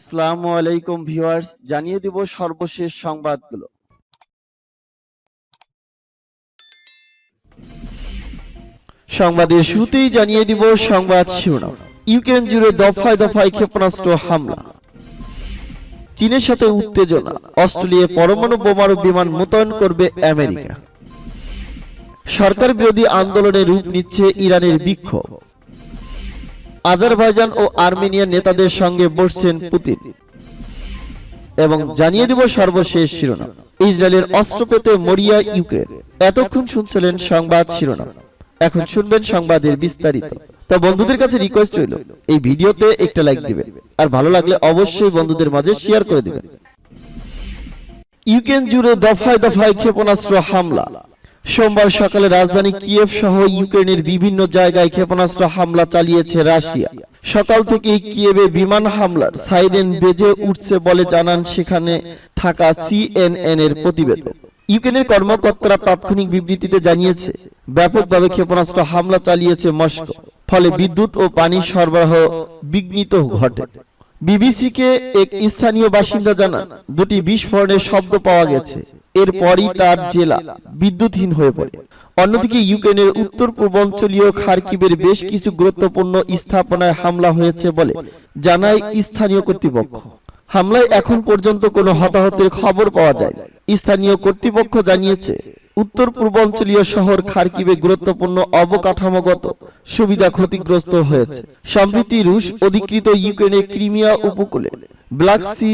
আসসালামু আলাইকুম ভিউয়ার্স, জানিয়ে দিব সর্বশেষ সংবাদগুলো। সংবাদের শুরুতেই জানিয়ে দিব সংবাদ শিরোনাম। ইউক্রেন জুড়ে দফায় দফায় ক্ষেপণাস্ত্র হামলা, চীনের সাথে উত্তেজনা, অস্ট্রেলিয়ায় পরমাণু বোমারু বিমান মোতায়েন করবে আমেরিকা। সরকার বিরোধী আন্দোলনে রূপ নিচ্ছে ইরানের বিক্ষোভ। আজারবাইজান ও আর্মেনিয়ার নেতাদের সঙ্গে বসছেন পুতিন। এবং জানিয়ে দিব সর্বশেষ শিরোনাম, ইসরায়েলের অস্ত্র পেতে মরিয়া ইউক্রেন। এতক্ষণ শুনছিলেন সংবাদ শিরোনাম, এখন শুনবেন সংবাদের বিস্তারিত। তো বন্ধুদের কাছে রিকোয়েস্ট রইল, এই ভিডিওতে একটা লাইক দিবেন, আর ভালো লাগলে অবশ্যই বন্ধুদের মাঝে শেয়ার করে দিবেন। ইউক্রেন জুড়ে দফায় দফায় ক্ষেপণাস্ত্র হামলা। সোমবার সকালে রাজধানী কিয়েভ সহ ইউক্রেনের বিভিন্ন জায়গায় ক্ষেপণাস্ত্র হামলা চালিয়েছে রাশিয়া। সকাল থেকেই কিয়েভে বিমান হামলার সাইরেন বেজে উঠছে বলে জানান সেখানে থাকা সিএনএন এর প্রতিবেদক। ইউক্রেনের কর্মকর্তারা তাৎক্ষণিক বিবৃতিতে জানিয়েছে, ব্যাপকভাবে ক্ষেপণাস্ত্র হামলা চালিয়েছে মস্কো, ফলে বিদ্যুৎ ও পানি সরবরাহ বিঘ্নিত ঘটে। বিবিসিকে এক স্থানীয় বাসিন্দা জানান, দুটি বিস্ফোরণের শব্দ পাওয়া গেছে, এরপরই তার জেলা বিদ্যুৎহীন হয়ে পড়ে। অন্যদিকে ইউক্রেনের উত্তর পূর্বাঞ্চলীয় খার্কিভের বেশ কিছু গুরুত্বপূর্ণ স্থাপনায় হামলা হয়েছে বলে জানায় স্থানীয় কর্তৃপক্ষ। হামলায় এখন পর্যন্ত কোনো হতাহতের খবর পাওয়া যায়। স্থানীয় কর্তৃপক্ষ জানিয়েছে, উত্তর পূর্বাঞ্চলীয় শহর খার্কিভে গুরুত্বপূর্ণ অবকাঠামোগত সুবিধা ক্ষতিগ্রস্ত হয়েছে। সম্প্রতি রুশ অধিকৃত ইউক্রেনের ক্রিমিয়া উপকূলে ব্ল্যাক সি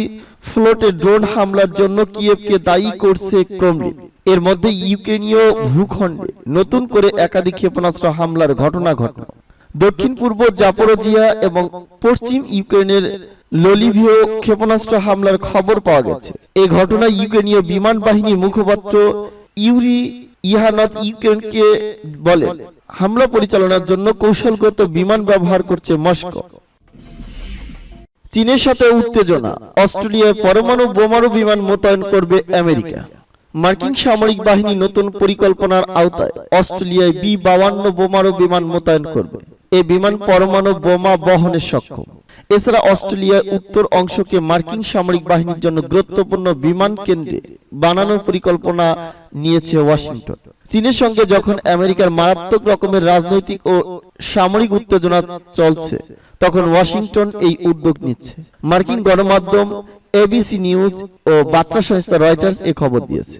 ফ্লোটে ড্রোন হামলার জন্য কিয়েভকে দায়ী করছে ক্রেমলিন। এর মধ্যে ইউক্রেনীয় ভূখণ্ডে নতুন করে একাধিক ক্ষেপণাস্ত্র হামলার ঘটনা ঘটল। দক্ষিণ পূর্ব জাপোরোজিয়া এবং পশ্চিম ইউক্রেনের ললিভিও ক্ষেপণাস্ত্র হামলার খবর পাওয়া গেছে। এই ঘটনায় ইউক্রেনীয় বিমান বাহিনীর মুখপাত্র ইউরি ইহানত ইউক্রেনকে বলেন, হামলা পরিচালনার জন্য কৌশলগত বিমান ব্যবহার করছে মস্কো। চীনের সাথে উত্তেজনা, অস্ট্রেলিয়ায় পরমাণু বোমারু বিমান মোতায়েন করবে আমেরিকা। মার্কিন সামরিক বাহিনী নতুন পরিকল্পনার আওতায় অস্ট্রেলিয়ায় B-52 বোমারু বিমান মোতায়েন করবে। এই বিমান পরমাণু বোমা বহনে সক্ষম। এছাড়া অস্ট্রেলিয়ার উত্তর অংশকে মার্কিন সামরিক বাহিনীর জন্য গুরুত্বপূর্ণ বিমান কেন্দ্রে বানানোর পরিকল্পনা নিয়েছে ওয়াশিংটন। চীনের সঙ্গে যখন আমেরিকার মারাত্মক রকমের রাজনৈতিক ও সামরিক উত্তেজনা চলছে, তখন ওয়াশিংটন এই উদ্যোগ নিচ্ছে। মার্কিন গণমাধ্যম এবিসি নিউজ ও বার্তা সংস্থা রয়টার্স এ খবর দিয়েছে।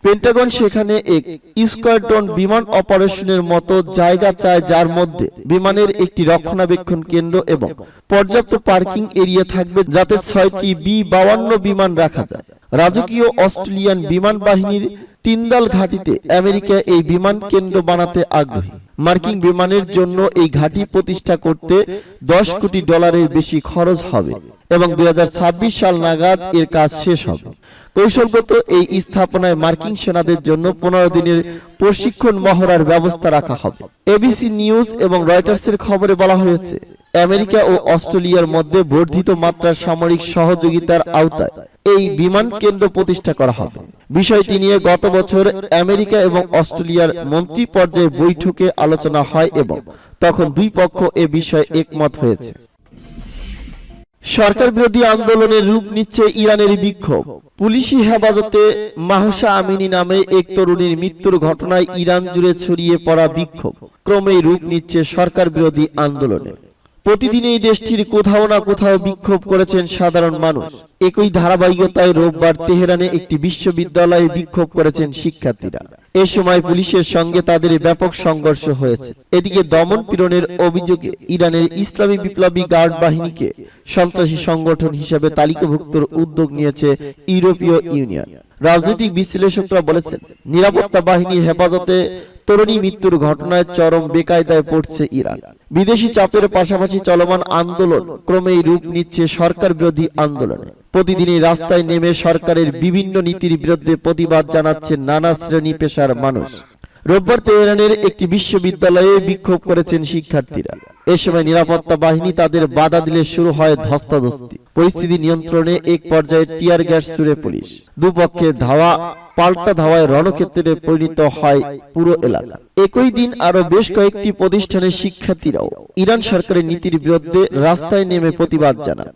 পেন্টাগন সেখানে এক স্কোয়াড্রন বিমান অপারেশনের মতো জায়গা চায়, যার মধ্যে বিমানের একটি রক্ষণাবেক্ষণ কেন্দ্র এবং পর্যাপ্ত পার্কিং এরিয়া থাকবে, যাতে 6টি B-52 বিমান রাখা যায়। রাজকীয় অস্ট্রেলিয়ান বিমান বাহিনীর তিনদাল ঘাঁটিতে আমেরিকা এই বিমান কেন্দ্র বানাতে আগ্রহী। মার্কিন বিমানের জন্য এই ঘাঁটি প্রতিষ্ঠা করতে $10 কোটি বেশি খরচ হবে এবং 2026 সাল নাগাদ এর কাজ শেষ হবে। কৌশলগত এই স্থাপনায় মার্কিন সেনাদের জন্য 15 দিনের প্রশিক্ষণ মহড়ার ব্যবস্থা রাখা হবে। এবিসি নিউজ এবং রয়টার্সের খবরে বলা হয়েছে, আমেরিকা ও অস্ট্রেলিয়ার মধ্যে বর্ধিত মাত্রার সামরিক সহযোগিতার আওতায় এই বিমান কেন্দ্র প্রতিষ্ঠা করা হবে। বিষয়টি নিয়ে গত বছর আমেরিকা এবং অস্ট্রেলিয়ার মন্ত্রী পর্যায়ে বৈঠকে আলোচনা হয় এবং তখন দুই পক্ষ এ বিষয়ে একমত হয়েছে। সরকার বিরোধী আন্দোলনের রূপ নিচ্ছে ইরানের বিক্ষোভ। পুলিশি হেফাজতে মাহসা আমিনী নামে এক তরুণীর মৃত্যুর ঘটনায় ইরান জুড়ে ছড়িয়ে পড়া বিক্ষোভ ক্রমেই রূপ নিচ্ছে সরকার বিরোধী আন্দোলনে। প্রতিদিন এই দেশটির কোথাও না কোথাও বিক্ষোভ করেছেন সাধারণ মানুষ। একই ধারাবাহিকতায় রোববার তেহরানে একটি বিশ্ববিদ্যালয়ে বিক্ষোভ করেছেন শিক্ষার্থীরা। এ সময় পুলিশের সঙ্গে তাদের ব্যাপক সংঘর্ষ হয়েছে। এদিকে দমন পীড়নের অভিযোগে ইরানের ইসলামী বিপ্লবী গার্ড বাহিনীকে সন্ত্রাসী সংগঠন হিসেবে তালিকাভুক্তর উদ্যোগ নিয়েছে ইউরোপীয় ইউনিয়ন। রাজনৈতিক বিশ্লেষকরা বলেছেন, নিরাপত্তা বাহিনীর হেফাজতে তরুণী মৃত্যুর ঘটনায় চরম বেকায়দায় পড়ছে ইরান। বিদেশি চাপের পাশাপাশি চলমান আন্দোলন ক্রমেই রূপ নিচ্ছে সরকার বিরোধী আন্দোলনে। প্রতিদিনই রাস্তায় নেমে সরকারের বিভিন্ন নীতির বিরুদ্ধে প্রতিবাদ জানাচ্ছে নানা শ্রেণী পেশার মানুষ। রোববার তেহরানের একটি বিশ্ববিদ্যালয়ে বিক্ষোভ করেছেন শিক্ষার্থীরা। এ সময় নিরাপত্তা বাহিনী তাদের বাধা দিলে শুরু হয় ধস্তাধস্তি। পরিস্থিতি নিয়ন্ত্রণে এক পর্যায়ে টিয়ার গ্যাস ছুড়ে পুলিশ। দুপক্ষে পাল্টা ধাওয়ায় রণক্ষেত্রে পরিণত হয় পুরো এলাকা। একই দিন আরো বেশ কয়েকটি প্রতিষ্ঠানের শিক্ষার্থীরাও ইরান সরকারের নীতির বিরুদ্ধে রাস্তায় নেমে প্রতিবাদ জানান।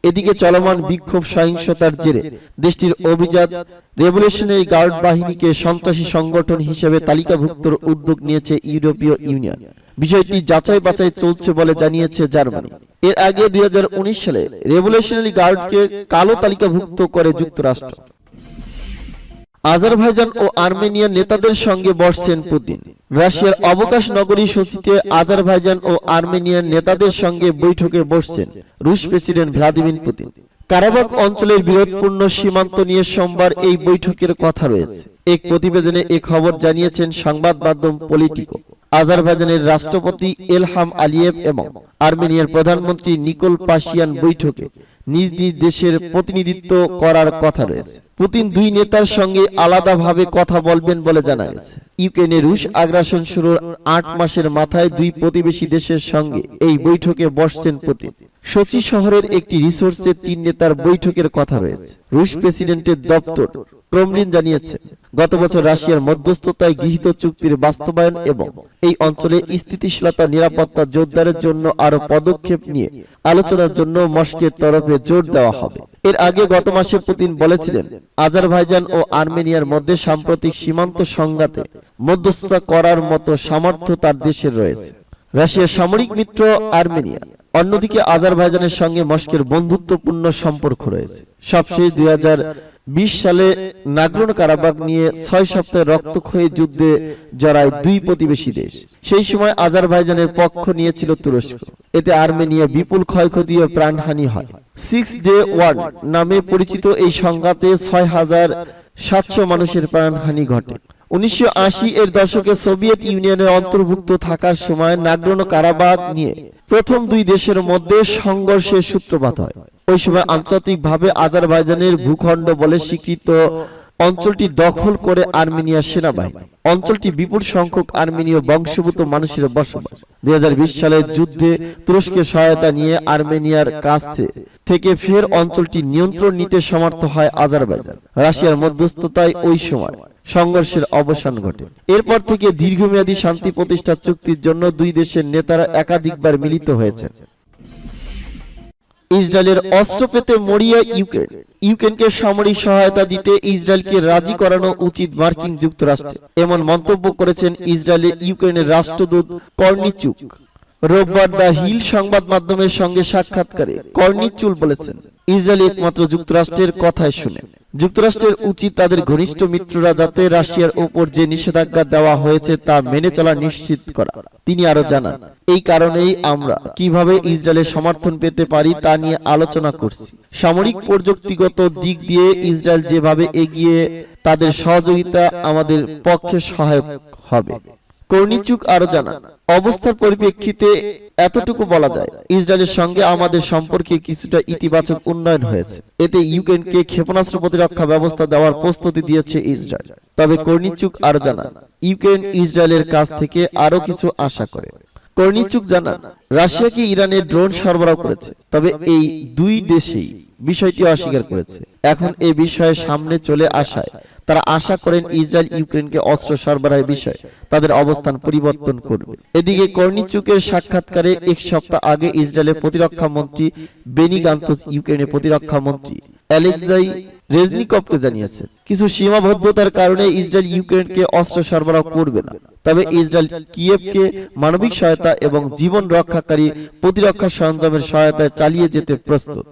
এদিকে চলমান বিক্ষোভ সহিংসতার জেরে দেশটির অভিজাত রেভলিউশনারি গার্ড বাহিনীকে সন্ত্রাসী সংগঠন হিসেবে তালিকাভুক্তর উদ্যোগ নিয়েছে ইউরোপীয় ইউনিয়ন। বিষয়টি যাচাই বাছাই চলছে বলে জানিয়েছে জার্মানি। এর আগে 2019 সালে রেভলিউশনারি গার্ডকে কালো তালিকাভুক্ত করে যুক্তরাষ্ট্র। আজারবাইজান ও আর্মেনিয়ার নেতাদের সঙ্গে বসছেন পুতিন। রাশিয়ার অবকাশ নগরী সোচিতে আজারবাইজান ও আর্মেনিয়ার নেতাদের সঙ্গে বৈঠকে বসছেন রুশ প্রেসিডেন্ট ভ্লাদিমির পুতিন। কারাবাখ অঞ্চলের বিরোধপূর্ণ সীমান্ত নিয়ে সোমবার এই বৈঠকের কথা রয়েছে। এক প্রতিবেদনে এ খবর জানিয়েছেন সংবাদ মাধ্যম পলিটিকো। আজারবাইজানের রাষ্ট্রপতি এলহাম আলিয়েভ এবং আর্মেনিয়ার প্রধানমন্ত্রী নিকোল পাশিয়ান বৈঠকে নিজ নিজ দেশের প্রতিনিধিত্ব করার কথা রয়েছে। পুতিন দুই নেতার সঙ্গে আলাদাভাবে কথা বলবেন বলে জানা গেছে। ইউক্রেনে রুশ আগ্রাসন শুরুর 8 মাসের মাথায় দুই প্রতিবেশী দেশের সঙ্গে এই বৈঠকে বসছেন পুতিন। সোচি শহরের একটি রিসোর্সে 3 নেতার বৈঠকের কথা রয়েছে। রুশ প্রেসিডেন্টের দপ্তর ক্রেমলিন জানিয়েছে, গত বছর রাশিয়ার মধ্যস্থতায় গৃহীত চুক্তির বাস্তবায়ন এবং এই অঞ্চলে স্থিতিশীলতা নিরাপত্তা জোরদারের জন্য আরো পদক্ষেপ নিয়ে আলোচনার জন্য মস্কোর তরফে জোর দেওয়া হবে। এর আগে গত মাসে পুতিন বলেছিলেন, আজারবাইজান ও আর্মেনিয়ার মধ্যে সাম্প্রতিক সীমান্ত সংঘাতে মধ্যস্থতা করার মতো সামর্থ্য তার দেশের রয়েছে। রাশিয়ার সামরিক মিত্র আর্মেনিয়া। অন্যদিকে আজারবাইজানের সঙ্গে মস্কোর বন্ধুত্বপূর্ণ সম্পর্ক রয়েছে। সবশেষ 2020 সালে নাগরোনো কারাবাখ নিয়ে 6 সপ্তাহের রক্তক্ষয়ী যুদ্ধে জড়ায় দুই প্রতিবেশী দেশ। সেই সময় আজারবাইজানের পক্ষ নিয়েছিল তুরস্ক। এতে আর্মেনিয়া বিপুল ক্ষয়ক্ষতি ও প্রাণহানি হয়। 6 ডে ওয়ার নামে পরিচিত এই সংঘাতে 6,700 মানুষের প্রাণহানি ঘটে। 1980 এর দশকে সোভিয়েত ইউনিয়নের অন্তর্ভুক্ত থাকার সময় নাগরোনো কারাবাখ নিয়ে প্রথম দুই দেশের মধ্যে সংঘর্ষের সূত্রপাত হয়। ওই সময় আন্তর্জাতিকভাবে আজারবাইজানের ভূখণ্ড বলে স্বীকৃত অঞ্চলটি দখল করে আর্মেনিয়ার সেনাবাহিনী। অঞ্চলটি বিপুল সংখ্যক আর্মেনীয় বংশোদ্ভূত মানুষের বসবাস। 2020 সালের যুদ্ধে তুরস্কের সহায়তা নিয়ে আর্মেনিয়ার কাছ থেকে ফের অঞ্চলটি নিয়ন্ত্রণ নিতে সমর্থ হয় আজারবাইজান। রাশিয়ার মধ্যস্থতায় ওই সময় সংঘর্ষের অবসান ঘটে। এরপর থেকে দীর্ঘমেয়াদী শান্তি প্রতিষ্ঠা চুক্তির জন্য দুই দেশের নেতারা একাধিকবার মিলিত হয়েছে। ইসরায়েলের অস্ত্র পেতে মরিয়া ইউক্রেন। ইউক্রেনকে সামরিক সহায়তা দিতে ইসরায়েলকে রাজি করানো উচিত মার্কিন যুক্তরাষ্ট্রে, এমন মন্তব্য করেছেন ইসরায়েলের ইউক্রেনের রাষ্ট্রদূত কর্নিচুক। রোববার দ্য হিল সংবাদ মাধ্যমের সঙ্গে সাক্ষাৎকারে কর্নিচুক বলেছেন, ইসরায়েল একমাত্র যুক্তরাষ্ট্রের কথাই শুনে। যুক্তরাষ্ট্রের উচিত তাদের ঘনিষ্ঠ মিত্ররা যাতে রাশিয়ার উপর যে নিষেধাজ্ঞা দেওয়া হয়েছে তা মেনে চলা নিশ্চিত করা। তিনি আরো জানান, এই কারণেই আমরা কিভাবে ইসরায়েলের সমর্থন পেতে পারি তা নিয়ে আলোচনা করছি। সামরিক প্রযুক্তিগত দিক দিয়ে ইসরায়েল যেভাবে এগিয়ে, তাদের সহযোগিতা আমাদের পক্ষে সহায়ক হবে। কর্নিচুক আরো জানান, অবস্থার পরিপ্রেক্ষিতে এতটুকু বলা যায়, ইসরায়েলের সঙ্গে আমাদের সম্পর্কে কিছুটা ইতিবাচক উন্নয়ন হয়েছে। এতে ইউক্রেনকে ক্ষেপণাস্ত্র প্রতিরক্ষা ব্যবস্থা দেওয়ার প্রস্তুতি দিয়েছে ইসরায়েল। তবে কর্নিচুক আরো জানান, ইউক্রেন ইসরায়েলের কাছ থেকে আরো কিছু আশা করে। কর্নিচুক জানান, রাশিয়াকে ইরানে ড্রোন সরবরাহ করেছে, তবে এই দুই দেশেই বিষয়টি অস্বীকার করেছে। এখন এই বিষয়ে সামনে চলে আসায় তারা আশা করেন ইসরায়েল ইউক্রেনকে অস্ত্র সরবরাহের বিষয়ে তাদের অবস্থান পরিবর্তন করবে। এদিকে কর্নিচুকের সাক্ষাৎকারে এক সপ্তাহ আগে ইসরায়েলের প্রতিরক্ষা মন্ত্রী বেনি গান্তজ ইউক্রেনের প্রতিরক্ষা মন্ত্রী অ্যালেক্সাই রেজনিকভকে জানিয়েছেন, কিছু সীমাবদ্ধতার কারণে ইসরায়েল ইউক্রেনকে অস্ত্র সরবরাহ করবে না, তবে ইসরায়েল কিয়েভকে মানবিক সহায়তা এবং জীবন রক্ষাকারী প্রতিরক্ষা সরঞ্জামের সহায়তায় চালিয়ে যেতে প্রস্তুত।